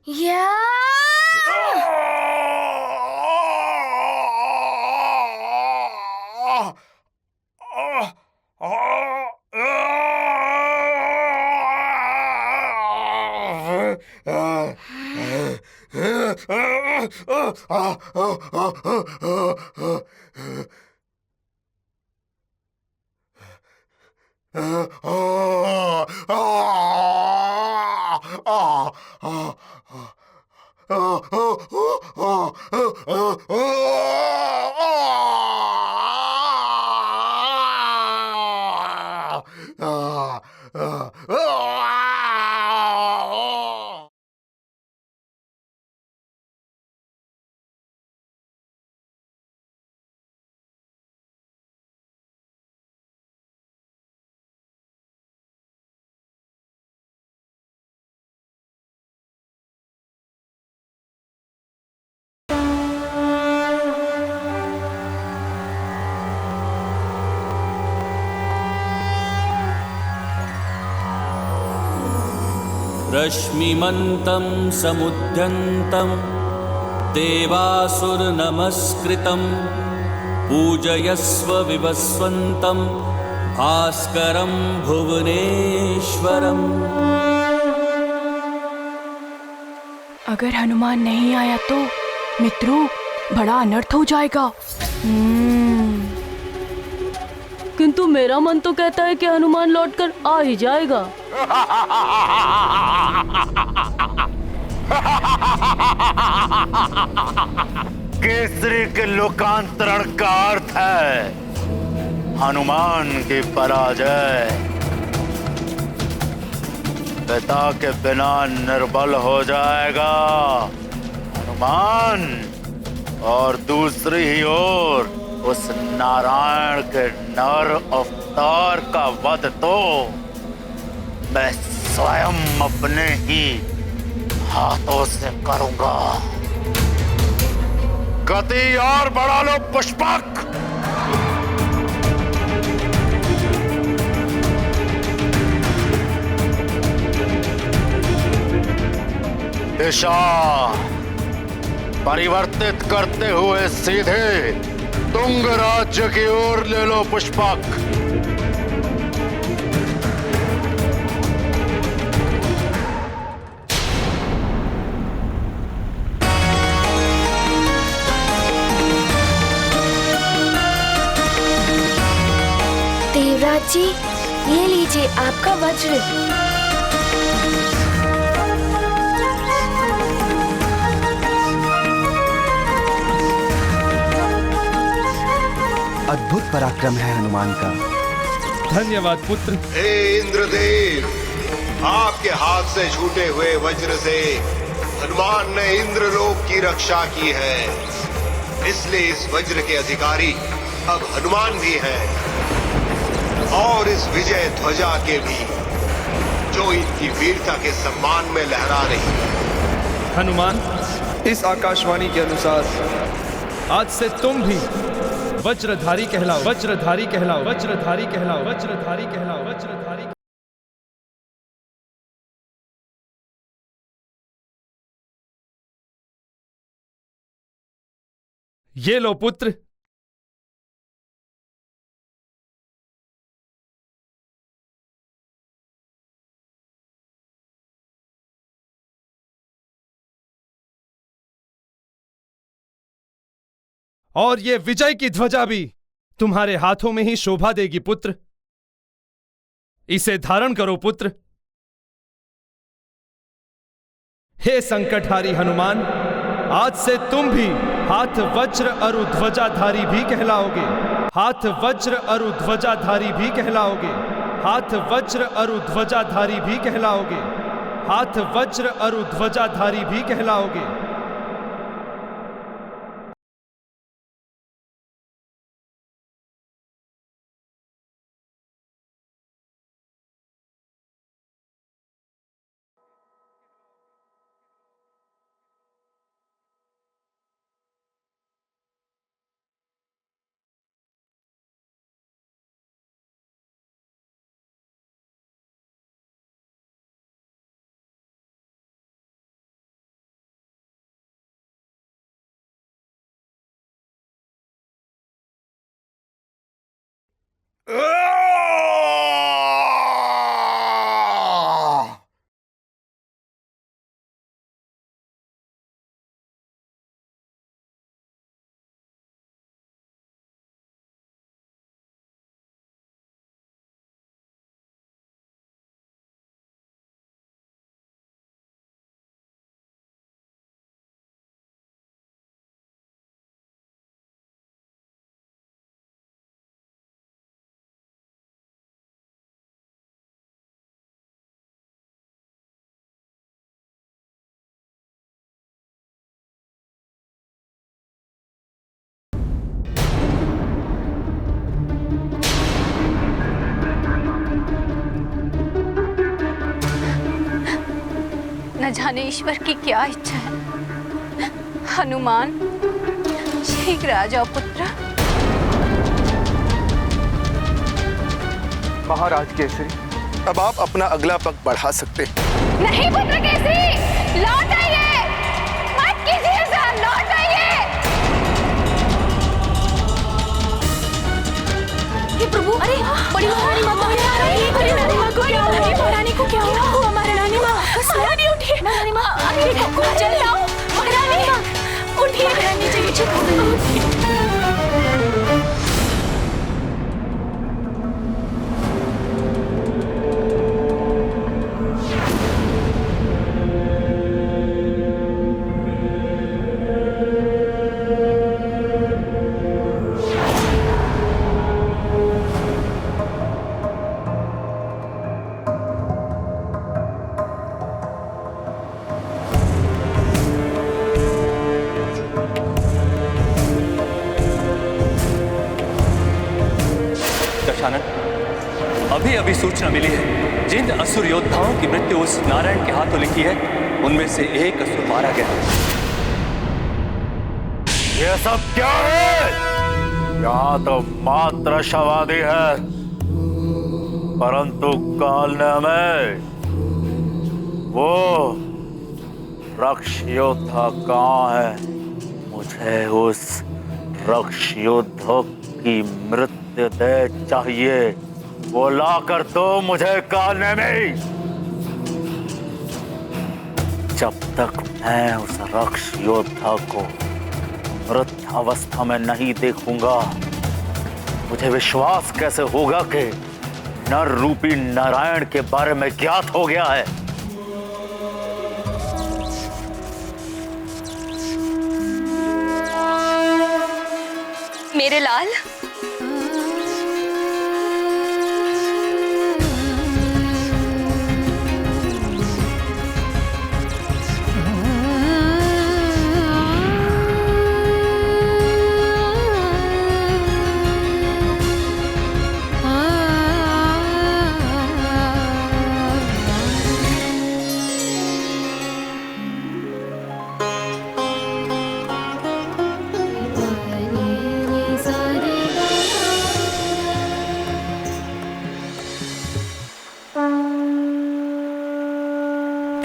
या रश्मिमन्तं समुद्यन्तं देवासुरनमस्कृतं पूजयस्व विवस्वन्तं भास्करं भुवनेश्वरम्। अगर हनुमान नहीं आया तो मित्रों बड़ा अनर्थ हो जाएगा। किंतु मेरा मन तो कहता है कि हनुमान लौटकर आ ही जाएगा। केसरी के लोकांतरण का अर्थ है हनुमान की पराजय। पिता के बिना निर्बल हो जाएगा हनुमान, और दूसरी ही ओर उस नारायण के नर अवतार का वध तो मैं स्वयं अपने ही हाथों से करूंगा। गति और बढ़ा लो पुष्पक। दिशा परिवर्तित करते हुए सीधे तुंग राज्य की ओर ले लो पुष्पक। देवराज जी, ये लीजिए आपका वज्र। अद्भुत पराक्रम है हनुमान का। धन्यवाद पुत्र। हे इंद्रदेव, आपके हाथ से छूटे हुए वज्र से हनुमान ने इंद्रलोक की रक्षा की है, इसलिए इस वज्र के अधिकारी अब हनुमान भी हैं, और इस विजय ध्वजा के भी, जो इनकी वीरता के सम्मान में लहरा रही है। हनुमान, इस आकाशवाणी के अनुसार आज से तुम भी वज्रधारी कहलाओ, वज्रधारी कहलाओ, वज्रधारी कहलाओ, वज्रधारी कहलाओ, वज्रधारी। ये लो पुत्र। और ये विजय की ध्वजा भी तुम्हारे हाथों में ही शोभा देगी पुत्र। इसे धारण करो पुत्र। हे संकटहारी हनुमान, आज से तुम भी हाथ वज्र अरु ध्वजाधारी भी कहलाओगे। हाथ वज्र अरु ध्वजाधारी भी कहलाओगे। हाथ वज्र अरु ध्वजाधारी भी कहलाओगे। हाथ वज्र अरु ध्वजाधारी भी कहलाओगे। न जाने ईश्वर की क्या इच्छा है। हनुमान शीघ्र आ जाओ पुत्र। महाराज केसरी, अब आप अपना अगला पग बढ़ा सकते हैं। नहीं पुत्र केसरी, लौट आइए, मत कीजिए ऐसा, लौट आइए। हे प्रभु, अरे बड़ी महारानी माँ, बड़ी महारानी माँ को क्या हुआ? महारानी को क्या हुआ? महारानी माँ महारानी उठिए, महारानी माँ जल्दी आओ, महारानी माँ उठिए, महारानी जी ठीक हो गई। अभी अभी सूचना मिली है, जिन असुर योद्धाओं की मृत्यु उस नारायण के हाथों लिखी है, उनमें से एक असुर मारा गया। ये सब क्या है? यहाँ तो मात्र शवादी है, परंतु काल ने हमें वो रक्ष योद्धा कहाँ है? मुझे उस रक्ष योद्धा की मृत्यु दे चाहिए। वो ला कर दो मुझे कालने में। जब तक मैं उस रक्ष योद्धा को मृत अवस्था में नहीं देखूंगा, मुझे विश्वास कैसे होगा कि नर रूपी नारायण के बारे में ज्ञात हो गया है। मेरे लाल,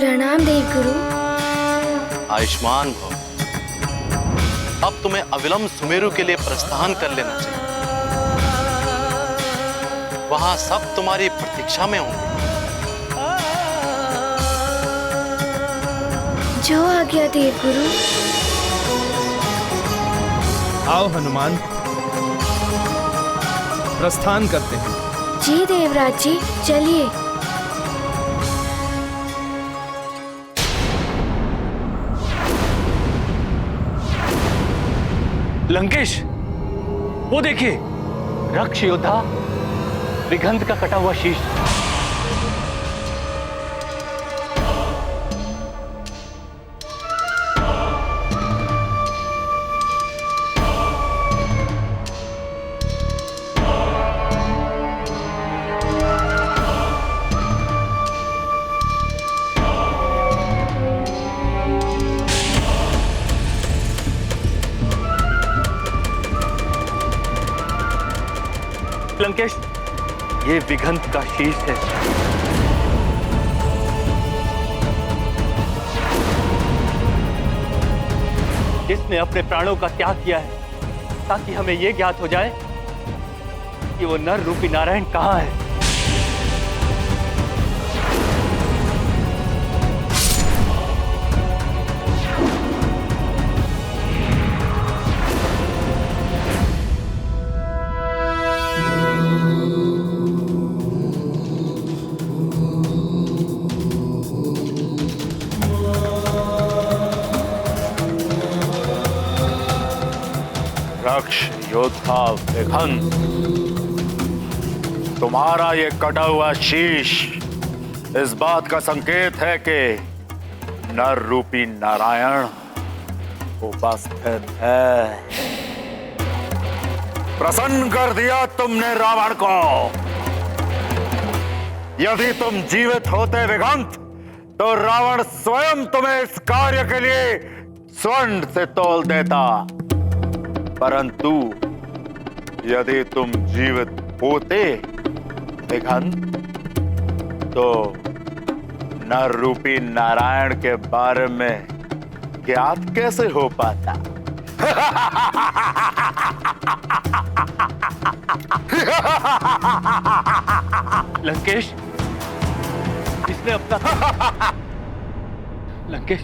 प्रणाम देवगुरु। आयुष्मान भव। अब तुम्हें अविलंब सुमेरु के लिए प्रस्थान कर लेना चाहिए। वहां सब तुम्हारी प्रतीक्षा में होंगे। जो आज्ञा देवगुरु। आओ हनुमान, प्रस्थान करते हैं। जी देवराज जी, चलिए। लंकेश, वो देखिए, रक्ष योद्धा विघंत का कटा हुआ शीश। लंकेश, ये विघंत का शीश है। जिसने अपने प्राणों का त्याग किया है, ताकि हमें यह ज्ञात हो जाए कि वो नर रूपी नारायण कहाँ है। रक्ष योद्धा विघंत, तुम्हारा ये कटा हुआ शीश इस बात का संकेत है कि नर रूपी नारायण उपस्थित है। प्रसन्न कर दिया तुमने रावण को। यदि तुम जीवित होते विघंत, तो रावण स्वयं तुम्हें इस कार्य के लिए स्वर्ण से तौल देता। परंतु यदि तुम जीवित होते दिगंत, तो नर रूपी नारायण के बारे में ज्ञात कैसे हो पाता? लंकेश, इसने अपना लंकेश,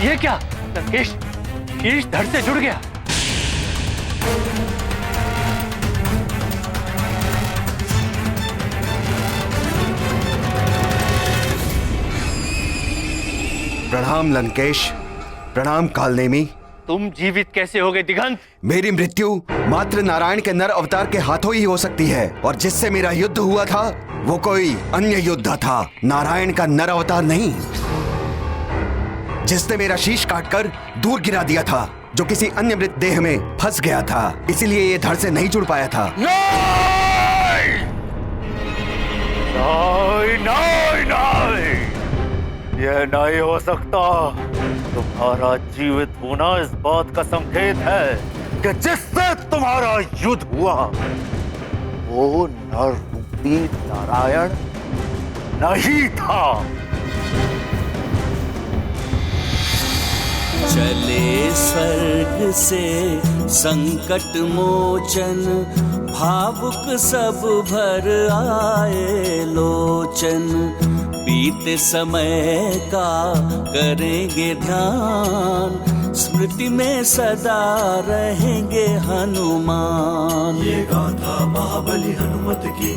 ये क्या? लंकेश, शीश धड़ से जुड़ गया। प्रणाम लंकेश, प्रणाम कालनेमी। तुम जीवित कैसे हो गए दिगंत? मेरी मृत्यु मात्र नारायण के नर अवतार के हाथों ही हो सकती है, और जिससे मेरा युद्ध हुआ था वो कोई अन्य योद्धा था, नारायण का नर अवतार नहीं, जिसने मेरा शीश काटकर दूर गिरा दिया था, जो किसी अन्य मृत देह में फंस गया था, इसीलिए ये धड़ से नहीं जुड़ पाया था। नहीं! नहीं, नहीं, नहीं! यह नहीं हो सकता। तुम्हारा जीवित होना इस बात का संकेत है कि जिससे तुम्हारा युद्ध हुआ वो नर रूपी नारायण नहीं था। चले स्वर्ग से संकट मोचन, भावुक सब भर आए लोचन। बीते समय का करेंगे ध्यान, स्मृति में सदा रहेंगे हनुमान। ये गाथा महाबली हनुमत की,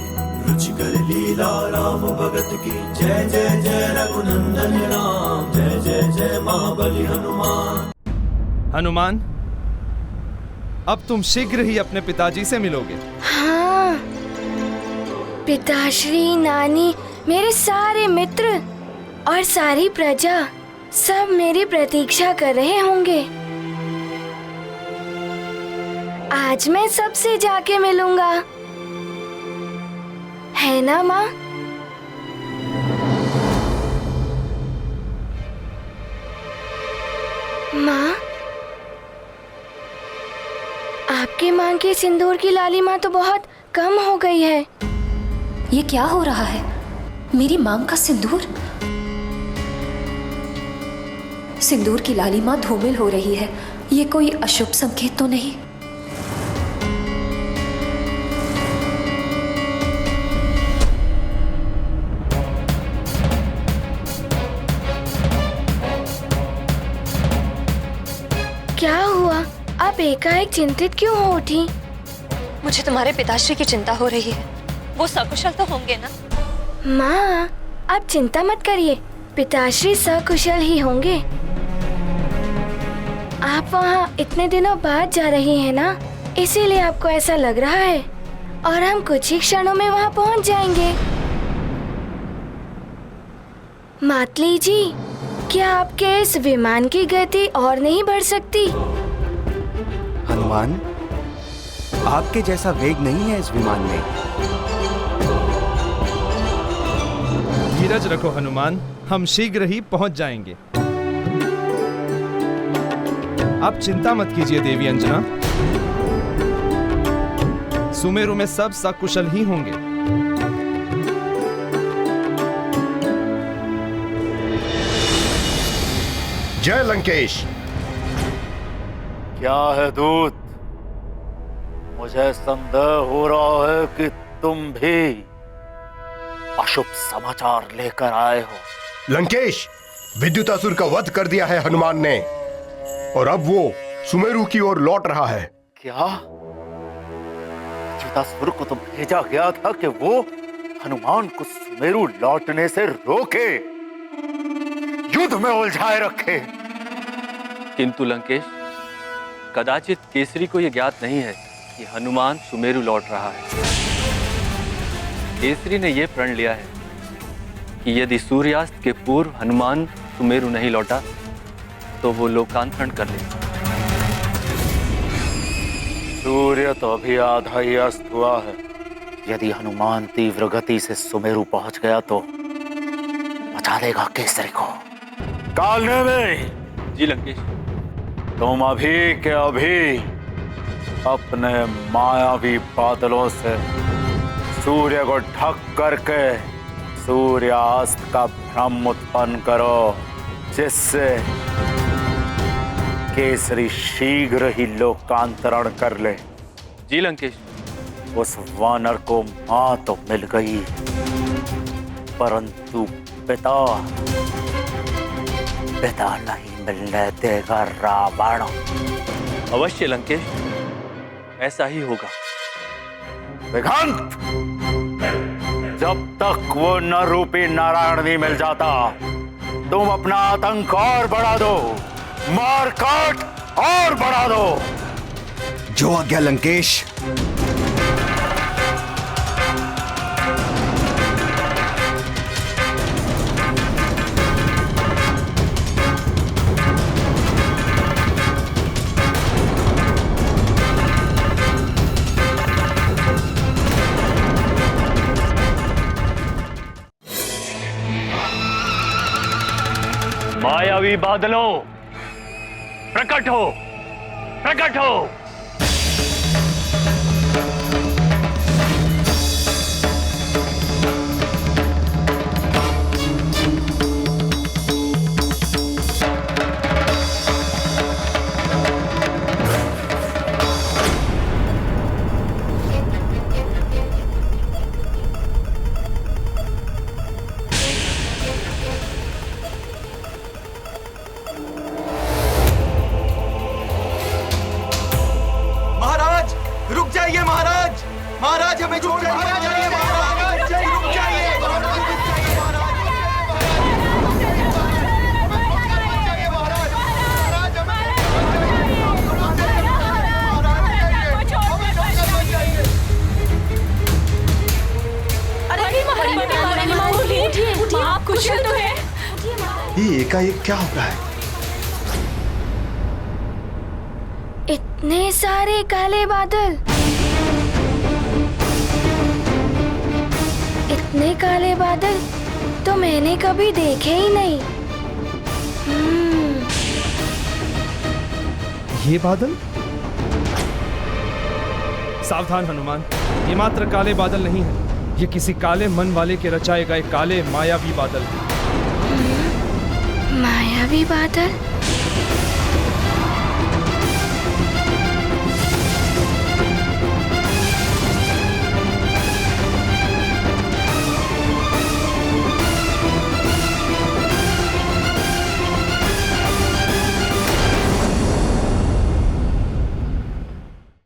रुचिकर लीला राम भगत की। जय जय जय रघुनंदन राम, जय जय जय महाबली हनुमान। हनुमान, अब तुम शीघ्र ही अपने पिताजी से मिलोगे। हाँ, पिताश्री, नानी, मेरे सारे मित्र और सारी प्रजा सब मेरी प्रतीक्षा कर रहे होंगे। आज मैं सबसे जाके मिलूंगा, है ना माँ? माँ, आपके माँ की सिंदूर की लालिमा तो बहुत कम हो गई है। ये क्या हो रहा है? मेरी मांग का सिंदूर? सिंदूर की लालिमा धूमिल हो रही है। ये कोई अशुभ संकेत तो नहीं? क्या हुआ? आप एकाएक चिंतित क्यों हो उठी? मुझे तुम्हारे पिताश्री की चिंता हो रही है। वो सकुशल तो होंगे ना? माँ, आप चिंता मत करिए, पिताश्री सकुशल ही होंगे। आप वहाँ इतने दिनों बाद जा रही हैं ना, इसीलिए आपको ऐसा लग रहा है, और हम कुछ ही क्षणों में वहाँ पहुँच जाएंगे। मातली जी, क्या आपके इस विमान की गति और नहीं बढ़ सकती? हनुमान, आपके जैसा वेग नहीं है इस विमान में। धीरज रखो हनुमान, हम शीघ्र ही पहुंच जाएंगे। आप चिंता मत कीजिए देवी अंजना, सुमेरु में सब सकुशल ही होंगे। जय लंकेश। क्या है दूत? मुझे संदेह हो रहा है कि तुम भी अशुभ समाचार लेकर आए हो। लंकेश, विद्युतासुर का वध कर दिया है हनुमान ने, और अब वो सुमेरु की ओर लौट रहा है। क्या? विद्युतासुर को तो भेजा गया था कि वो हनुमान को सुमेरु लौटने से रोके, युद्ध में उलझाए रखे। किंतु लंकेश, कदाचित केसरी को यह ज्ञात नहीं है कि हनुमान सुमेरु लौट रहा है। केसरी ने यह प्रण लिया है कि यदि सूर्यास्त के पूर्व हनुमान सुमेरु नहीं लौटा तो वो लोकांतरण कर लेगा। सूर्य तो अभी आधा ही अस्त हुआ है। यदि हनुमान तीव्र गति से सुमेरु पहुंच गया तो बचा देगा केसरी को। कालने में जी लंकेश। तुम अभी के अभी अपने मायावी बादलों से सूर्य को ढक करके सूर्यास्त का भ्रम उत्पन्न करो, जिससे केसरी शीघ्र ही लोकांतरण कर ले। जी लंकेश। उस वानर को मां तो मिल गई, परंतु पिता नहीं मिलने देगा रावण। अवश्य लंकेश, ऐसा ही होगा। विघंत, जब तक वो नर रूपी नारायण नहीं मिल जाता, तुम अपना आतंक और बढ़ा दो, मार काट और बढ़ा दो। जो आज्ञा लंकेश। मायावी बादलों, प्रकट हो, प्रकट हो। महाराज हमें छोड़ जाइए, महाराज रुक जाइए, आप कुशल तो हैं? ये एकाएक क्या हो रहा है? इतने सारे काले बादल, इतने काले बादल तो मैंने कभी देखे ही नहीं। ये बादल? सावधान हनुमान, ये मात्र काले बादल नहीं है, ये किसी काले मन वाले के रचाए गए काले मायावी बादल हैं। मायावी बादल?